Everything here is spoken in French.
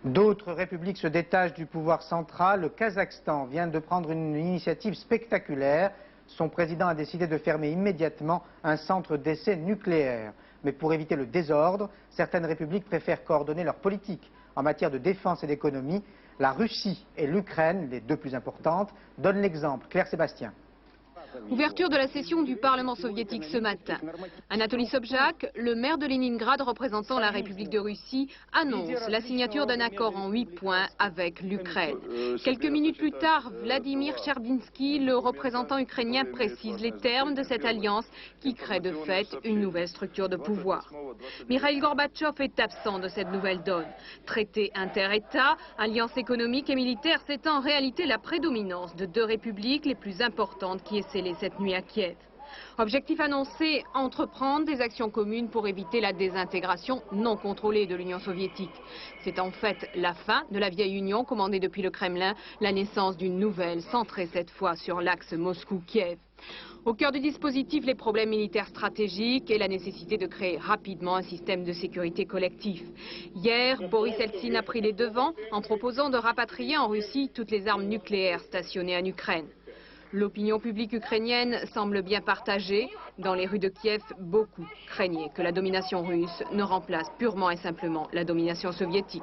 D'autres républiques se détachent du pouvoir central. Le Kazakhstan vient de prendre une initiative spectaculaire. Son président a décidé de fermer immédiatement un centre d'essai nucléaire. Mais pour éviter le désordre, certaines républiques préfèrent coordonner leur politique. En matière de défense et d'économie, la Russie et l'Ukraine, les deux plus importantes, donnent l'exemple. Claire Sébastien. Ouverture de la session du Parlement soviétique ce matin. Anatoly Sobchak, le maire de Leningrad représentant la République de Russie, annonce la signature d'un accord en 8 points avec l'Ukraine. Quelques minutes plus tard, Vladimir Cherbinsky, le représentant ukrainien, précise les termes de cette alliance qui crée de fait une nouvelle structure de pouvoir. Mikhail Gorbatchev est absent de cette nouvelle donne. Traité inter-États, alliance économique et militaire, c'est en réalité la prédominance de deux républiques les plus importantes qui est scellée cette nuit à Kiev. Objectif annoncé, entreprendre des actions communes pour éviter la désintégration non contrôlée de l'Union soviétique. C'est en fait la fin de la vieille Union commandée depuis le Kremlin, la naissance d'une nouvelle centrée cette fois sur l'axe Moscou-Kiev. Au cœur du dispositif, les problèmes militaires stratégiques et la nécessité de créer rapidement un système de sécurité collectif. Hier, Boris Eltsine a pris les devants en proposant de rapatrier en Russie toutes les armes nucléaires stationnées en Ukraine. L'opinion publique ukrainienne semble bien partagée. Dans les rues de Kiev, beaucoup craignaient que la domination russe ne remplace purement et simplement la domination soviétique.